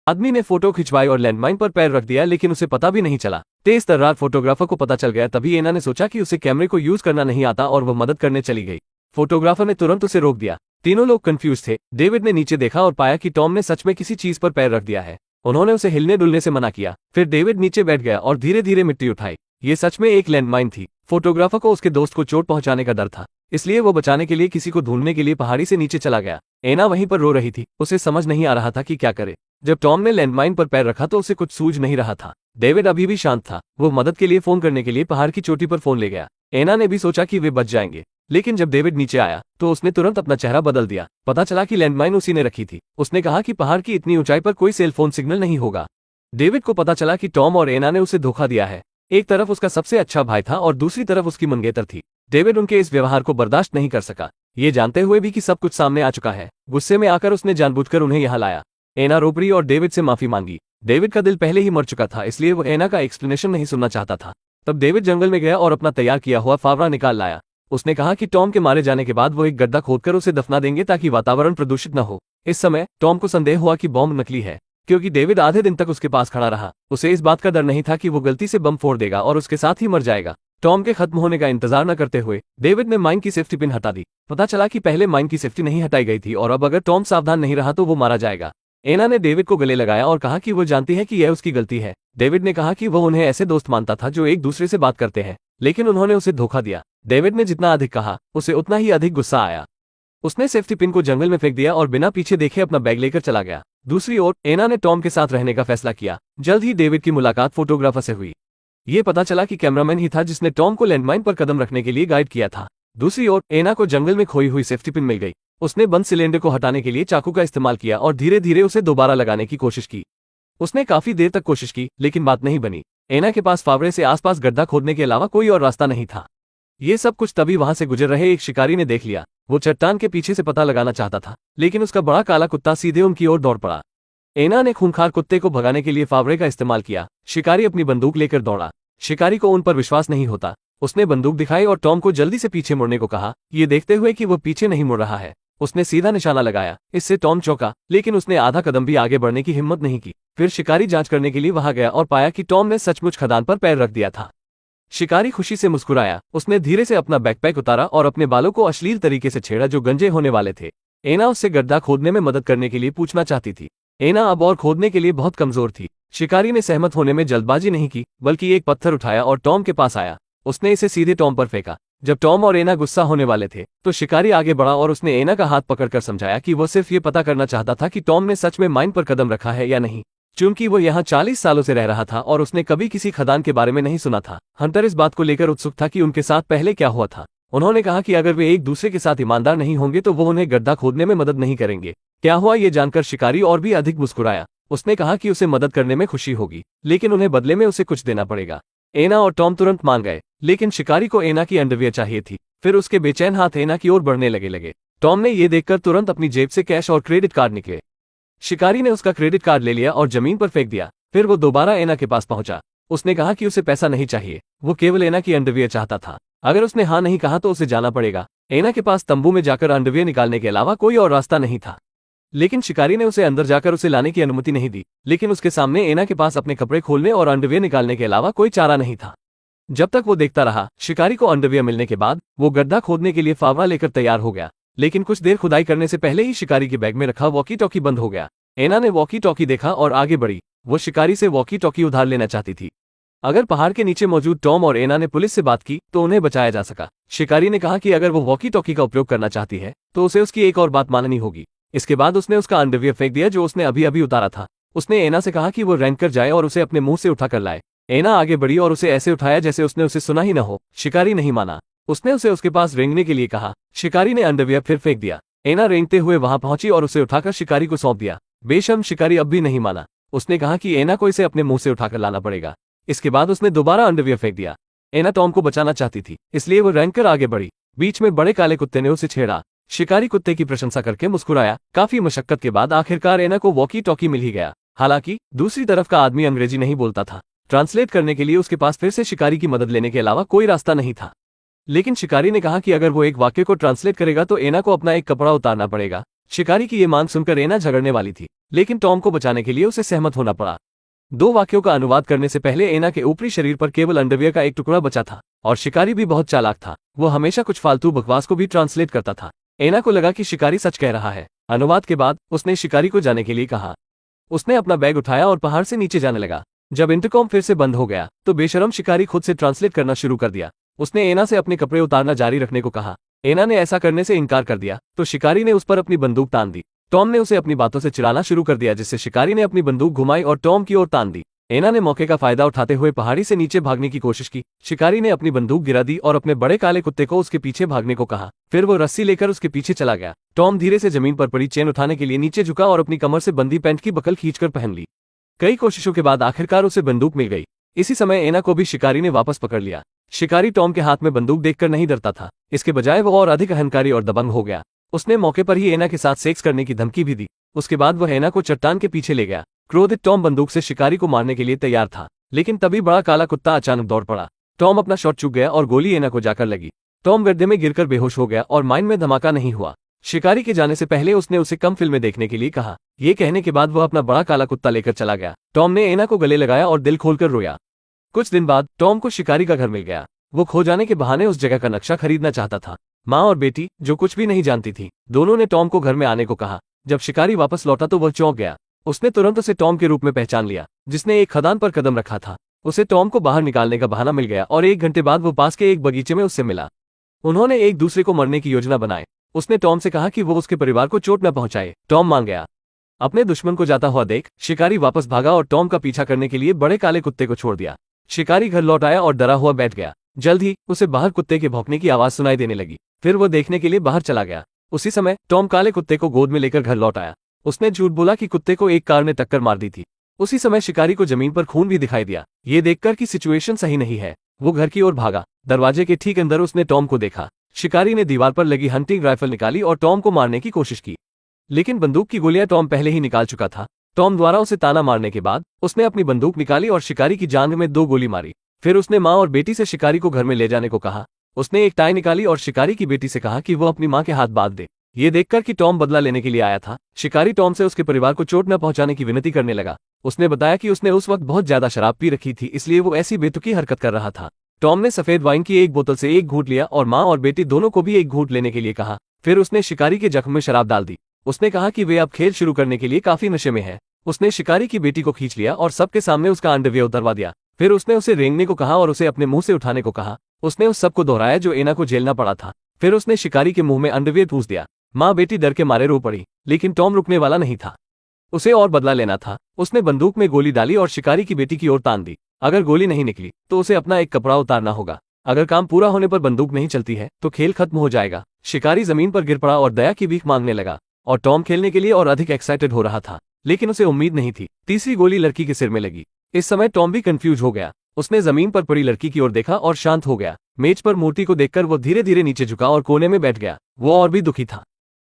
आदमी ने फोटो खिंचवाई और लैंडमाइन पर पैर रख दिया, लेकिन उसे पता भी नहीं चला। तेज तर्रार फोटोग्राफर को पता चल गया। तभी एना ने सोचा कि उसे कैमरे को यूज करना नहीं आता और वह मदद करने चली गई। फोटोग्राफर ने तुरंत उसे रोक दिया। तीनों लोग कंफ्यूज थे। डेविड ने नीचे देखा और पाया कि टॉम ने सच में किसी चीज पर पैर रख दिया है। उन्होंने उसे हिलने डुलने से मना किया। फिर डेविड नीचे बैठ गया और धीरे धीरे मिट्टी उठाई। ये सच में एक लैंडमाइन थी। फोटोग्राफर को उसके दोस्त को चोट पहुंचाने का डर था, इसलिए वो बचाने के लिए किसी को ढूंढने के लिए पहाड़ी से नीचे चला गया। एना वहीं पर रो रही थी। उसे समझ नहीं आ रहा था कि क्या करे। जब टॉम ने लैंडमाइन पर पैर रखा तो उसे कुछ सूझ नहीं रहा था। डेविड अभी भी शांत था। वो मदद के लिए फोन करने के लिए पहाड़ की चोटी पर फोन ले गया। एना ने भी सोचा कि वे बच जाएंगे, लेकिन जब डेविड नीचे आया तो उसने तुरंत अपना चेहरा बदल दिया। पता चला कि लैंडमाइन उसी ने रखी थी। उसने कहा कि पहाड़ की इतनी ऊंचाई पर कोई सेल फोन सिग्नल नहीं होगा। डेविड को पता चला कि टॉम और एना ने उसे धोखा दिया है। एक तरफ उसका सबसे अच्छा भाई था और दूसरी तरफ उसकी मंगेतर थी। डेविड उनके इस व्यवहार को बर्दाश्त नहीं कर सका, ये जानते हुए भी कि सब कुछ सामने आ चुका है। गुस्से में आकर उसने जानबूझकर उन्हें यहाँ लाया। एना रो पड़ी और डेविड से माफी मांगी। डेविड का दिल पहले ही मर चुका था, इसलिए वो एना का एक्सप्लेनेशन नहीं सुनना चाहता था। तब डेविड जंगल में गया और अपना तैयार किया हुआ फावड़ा निकाल लाया। उसने कहा कि टॉम के मारे जाने के बाद वो एक गड्ढा खोदकर उसे दफना देंगे ताकि वातावरण प्रदूषित न हो। इस समय टॉम को संदेह हुआ कि बॉम्ब नकली है, क्योंकि डेविड आधे दिन तक उसके पास खड़ा रहा। उसे इस बात का डर नहीं था कि वो गलती से बम फोड़ देगा और उसके साथ ही मर जाएगा। टॉम के खत्म होने का इंतजार न करते हुए डेविड ने माइन की सेफ्टी पिन हटा दी। पता चला कि पहले माइन की सेफ्टी नहीं हटाई गई थी और अब अगर टॉम सावधान नहीं रहा तो वो मारा जाएगा। एना ने डेविड को गले लगाया और कहा कि वो जानती है कि यह उसकी गलती है। डेविड ने कहा कि वो उन्हें ऐसे दोस्त मानता था जो एक दूसरे से बात करते हैं, लेकिन उन्होंने उसे धोखा दिया। डेविड ने जितना अधिक कहा उसे उतना ही अधिक गुस्सा आया। उसने सेफ्टी पिन को जंगल में फेंक दिया और बिना पीछे देखे अपना बैग लेकर चला गया। दूसरी ओर एना ने टॉम के साथ रहने का फैसला किया। जल्द ही डेविड की मुलाकात फोटोग्राफर से हुई। ये पता चला कि कैमरामैन ही था जिसने टॉम को लैंडमाइन पर कदम रखने के लिए गाइड किया था। दूसरी ओर एना को जंगल में खोई हुई सेफ्टी पिन मिल गई। उसने बंद सिलेंडर को हटाने के लिए चाकू का इस्तेमाल किया और धीरे धीरे उसे दोबारा लगाने की कोशिश की। उसने काफी देर तक कोशिश की, लेकिन बात नहीं बनी। एना के पास फावड़े से आसपास गड्ढा खोदने के अलावा कोई और रास्ता नहीं था। ये सब कुछ तभी वहां से गुजर रहे एक शिकारी ने देख लिया। वो चट्टान के पीछे से पता लगाना चाहता था, लेकिन उसका बड़ा काला कुत्ता सीधे उनकी ओर दौड़ पड़ा। एना ने खूंखार कुत्ते को भगाने के लिए फावड़े का इस्तेमाल किया। शिकारी अपनी बंदूक लेकर दौड़ा। शिकारी को उन पर विश्वास नहीं होता। उसने बंदूक दिखाई और टॉम को जल्दी से पीछे मुड़ने को कहा, ये देखते हुए कि वो पीछे नहीं मुड़ रहा है। उसने सीधा निशाना लगाया। इससे टॉम चौंका, लेकिन उसने आधा कदम भी आगे बढ़ने की हिम्मत नहीं की। फिर शिकारी जांच करने के लिए वहां गया और पाया कि टॉम ने सचमुच खदान पर पैर रख दिया था। शिकारी खुशी से मुस्कुराया। उसने धीरे से अपना बैकपैक उतारा और अपने बालों को अश्लील तरीके से छेड़ा जो गंजे होने वाले थे। एना उससे गड्ढा खोदने में मदद करने के लिए पूछना चाहती थी। एना अब और खोदने के लिए बहुत कमजोर थी। शिकारी ने सहमत होने में जल्दबाजी नहीं की, बल्कि एक पत्थर उठाया और टॉम के पास आया। उसने इसे सीधे टॉम पर फेंका। जब टॉम और एना गुस्सा होने वाले थे तो शिकारी आगे बढ़ा और उसने एना का हाथ पकड़कर समझाया कि वो सिर्फ ये पता करना चाहता था कि टॉम ने सच में माइन पर कदम रखा है या नहीं। चूंकि वो यहाँ 40 सालों से रह रहा था और उसने कभी किसी खदान के बारे में नहीं सुना था, हंटर इस बात को लेकर उत्सुक था कि उनके साथ पहले क्या हुआ था। उन्होंने कहा कि अगर वे एक दूसरे के साथ ईमानदार नहीं होंगे तो वो उन्हें गड्ढा खोदने में मदद नहीं करेंगे। क्या हुआ ये जानकर शिकारी और भी अधिक मुस्कुराया। उसने कहा कि उसे मदद करने में खुशी होगी, लेकिन उन्हें बदले में उसे कुछ देना पड़ेगा। एना और टॉम तुरंत मान गए, लेकिन शिकारी को एना की अंडरवियर चाहिए थी। फिर उसके बेचैन हाथ एना की ओर बढ़ने लगे। टॉम ने ये देखकर तुरंत अपनी जेब से कैश और क्रेडिट कार्ड निकले। शिकारी ने उसका क्रेडिट कार्ड ले लिया और जमीन पर फेंक दिया। फिर वो दोबारा एना के पास पहुंचा। उसने कहा कि उसे पैसा नहीं चाहिए, वो केवल एना की अंडरवियर चाहता था। अगर उसने हाँ नहीं कहा तो उसे जाना पड़ेगा। एना के पास तंबू में जाकर अंडरवियर निकालने के अलावा कोई और रास्ता नहीं था। लेकिन शिकारी ने उसे अंदर जाकर उसे लाने की अनुमति नहीं दी, लेकिन उसके सामने एना के पास अपने कपड़े खोलने और अंडरवियर निकालने के अलावा कोई चारा नहीं था। जब तक वो देखता रहा, शिकारी को अंडरवियर मिलने के बाद वो गड्ढा खोदने के लिए फावड़ा लेकर तैयार हो गया। लेकिन कुछ देर खुदाई करने से पहले ही शिकारी के बैग में रखा वॉकी टॉकी बंद हो गया। एना ने वॉकी टॉकी देखा और आगे बढ़ी। वो शिकारी से वॉकी टॉकी उधार लेना चाहती थी। अगर पहाड़ के नीचे मौजूद टॉम और एना ने पुलिस से बात की तो उन्हें बचाया जा सका। शिकारी ने कहा कि अगर वो वॉकी टॉकी का उपयोग करना चाहती है तो उसे उसकी एक और बात माननी होगी। इसके बाद उसने उसका अंडरवियर फेंक दिया जो उसने अभी अभी उतारा था। उसने एना से कहा कि वो रेंग कर जाए और उसे अपने मुंह से उठा कर लाए। एना आगे बढ़ी और उसे ऐसे उठाया जैसे उसने उसे सुना ही न हो। शिकारी नहीं माना। उसने उसे उसके पास रेंगने के लिए कहा। शिकारी ने अंडरवियर फिर फेंक दिया। एना रेंगते हुए वहां पहुंची और उसे उठाकर शिकारी को सौंप दिया। बेशर्म शिकारी अब भी नहीं माना। उसने कहा कि एना को इसे अपने मुंह से उठाकर लाना पड़ेगा। इसके बाद उसने दोबारा अंडरवियर फेंक दिया। एना टॉम को बचाना चाहती थी, इसलिए वो रेंग कर आगे बढ़ी। बीच में बड़े काले कुत्ते ने उसे छेड़ा। शिकारी कुत्ते की प्रशंसा करके मुस्कुराया। काफी मशक्कत के बाद आखिरकार एना को वॉकी टॉकी मिल ही गया। हालांकि दूसरी तरफ का आदमी अंग्रेजी नहीं बोलता था। ट्रांसलेट करने के लिए उसके पास फिर से शिकारी की मदद लेने के अलावा कोई रास्ता नहीं था। लेकिन शिकारी ने कहा कि अगर वो एक वाक्य को ट्रांसलेट करेगा तो एना को अपना एक कपड़ा उतारना पड़ेगा। शिकारी की ये मांग सुनकर एना झगड़ने वाली थी, लेकिन टॉम को बचाने के लिए उसे सहमत होना पड़ा। दो वाक्यों का अनुवाद करने से पहले एना के ऊपरी शरीर पर केवल अंडरवियर का एक टुकड़ा बचा था और शिकारी भी बहुत चालाक था। वो हमेशा कुछ फालतू बकवास को भी ट्रांसलेट करता था। एना को लगा कि शिकारी सच कह रहा है। अनुवाद के बाद उसने शिकारी को जाने के लिए कहा। उसने अपना बैग उठाया और पहाड़ से नीचे जाने लगा। जब इंटरकॉम फिर से बंद हो गया तो बेशरम शिकारी खुद से ट्रांसलेट करना शुरू कर दिया। उसने एना से अपने कपड़े उतारना जारी रखने को कहा। एना ने ऐसा करने से इनकार कर दिया तो शिकारी ने उस पर अपनी बंदूक तान दी। टॉम ने उसे अपनी बातों से चिढ़ाना शुरू कर दिया, जिससे शिकारी ने अपनी बंदूक घुमाई और टॉम की ओर तान दी। एना ने मौके का फायदा उठाते हुए पहाड़ी से नीचे भागने की कोशिश की। शिकारी ने अपनी बंदूक गिरा दी और अपने बड़े काले कुत्ते को उसके पीछे भागने को कहा। फिर वो रस्सी लेकर उसके पीछे चला गया। टॉम धीरे से जमीन पर पड़ी चेन उठाने के लिए नीचे झुका और अपनी कमर से बंदी पैंट की बकल खींचकर पहन ली। कई कोशिशों के बाद आखिरकार उसे बंदूक मिल गई। इसी समय एना को भी शिकारी ने वापस पकड़ लिया। शिकारी टॉम के हाथ में बंदूक देखकर नहीं डरता था, इसके बजाय वो और अधिक अहंकारी और दबंग हो गया। उसने मौके पर ही एना के साथ सेक्स करने की धमकी भी दी। उसके बाद वह एना को चट्टान के पीछे ले गया। क्रोधित टॉम बंदूक से शिकारी को मारने के लिए तैयार था, लेकिन तभी बड़ा काला कुत्ता अचानक दौड़ पड़ा। टॉम अपना शॉट चूक गया और गोली एना को जाकर लगी। टॉम गड्ढे में गिरकर बेहोश हो गया और माइन में धमाका नहीं हुआ। शिकारी के जाने से पहले उसने उसे कम फिल्में देखने के लिए कहा। ये कहने के बाद वह अपना बड़ा काला कुत्ता लेकर चला गया। टॉम ने एना को गले लगाया और दिल खोलकर रोया। कुछ दिन बाद टॉम को शिकारी का घर मिल गया। वो खो जाने के बहाने उस जगह का नक्शा खरीदना चाहता था। माँ और बेटी, जो कुछ भी नहीं जानती थी, दोनों ने टॉम को घर में आने को कहा। जब शिकारी वापस लौटा तो वह चौंक गया। उसने तुरंत उसे टॉम के रूप में पहचान लिया, जिसने एक खदान पर कदम रखा था। उसे टॉम को बाहर निकालने का बहाना मिल गया और 1 घंटे बाद वो पास के एक बगीचे में उससे मिला। उन्होंने एक दूसरे को मरने की योजना बनाई। उसने टॉम से कहा कि वो उसके परिवार को चोट न पहुंचाए। टॉम मान गया। अपने दुश्मन को जाता हुआ देख शिकारी वापस भागा और टॉम का पीछा करने के लिए बड़े काले कुत्ते को छोड़ दिया। शिकारी घर लौट आया और डरा हुआ बैठ गया। जल्द ही उसे बाहर कुत्ते के भौंकने की आवाज सुनाई देने लगी। फिर वो देखने के लिए बाहर चला गया। उसी समय टॉम काले कुत्ते को गोद में लेकर घर लौट आया। उसने झूठ बोला कि कुत्ते को एक कार ने टक्कर मार दी थी। उसी समय शिकारी को जमीन पर खून भी दिखाई दिया। ये देखकर कि सिचुएशन सही नहीं है, वो घर की ओर भागा। दरवाजे के ठीक अंदर उसने टॉम को देखा। शिकारी ने दीवार पर लगी हंटिंग राइफल निकाली और टॉम को मारने की कोशिश की, लेकिन बंदूक की गोलियां टॉम पहले ही निकाल चुका था। टॉम द्वारा उसे ताना मारने के बाद उसने अपनी बंदूक निकाली और शिकारी की जांघ में 2 गोली मारी। फिर उसने माँ और बेटी से शिकारी को घर में ले जाने को कहा। उसने एक टाई निकाली और शिकारी की बेटी से कहा कि वो अपनी माँ के हाथ बांध दे। ये देखकर कि टॉम बदला लेने के लिए आया था, शिकारी टॉम से उसके परिवार को चोट न पहुंचाने की विनती करने लगा। उसने बताया कि उसने उस वक्त बहुत ज्यादा शराब पी रखी थी, इसलिए वो ऐसी बेतुकी हरकत कर रहा था। टॉम ने सफेद वाइन की एक बोतल से एक घूंट लिया और माँ और बेटी दोनों को भी एक घूंट लेने के लिए कहा। फिर उसने शिकारी के जख्म में शराब डाल दी। उसने कहा कि वे अब खेल शुरू करने के लिए काफी नशे में है। उसने शिकारी की बेटी को खींच लिया और सबके सामने उसका अंडरवियर उतरवा दिया। फिर उसने उसे रेंगने को कहा और उसे अपने मुंह से उठाने को कहा। उसने उस सब को दोहराया जो एना को झेलना पड़ा था। फिर उसने शिकारी के मुंह में अंडरवियर ठूस दिया। माँ बेटी डर के मारे रो पड़ी, लेकिन टॉम रुकने वाला नहीं था। उसे और बदला लेना था। उसने बंदूक में गोली डाली और शिकारी की बेटी की ओर तान दी। अगर गोली नहीं निकली तो उसे अपना एक कपड़ा उतारना होगा। अगर काम पूरा होने पर बंदूक नहीं चलती है तो खेल खत्म हो जाएगा। शिकारी जमीन पर गिर पड़ा और दया की भीख मांगने लगा और टॉम खेलने के लिए और अधिक एक्साइटेड हो रहा था, लेकिन उसे उम्मीद नहीं थी। तीसरी गोली लड़की के सिर में लगी। इस समय टॉम भी कंफ्यूज हो गया। उसने जमीन पर पड़ी लड़की की ओर देखा और शांत हो गया। मेज पर मूर्ति को देखकर वो धीरे धीरे नीचे झुका और कोने में बैठ गया। वो और भी दुखी था।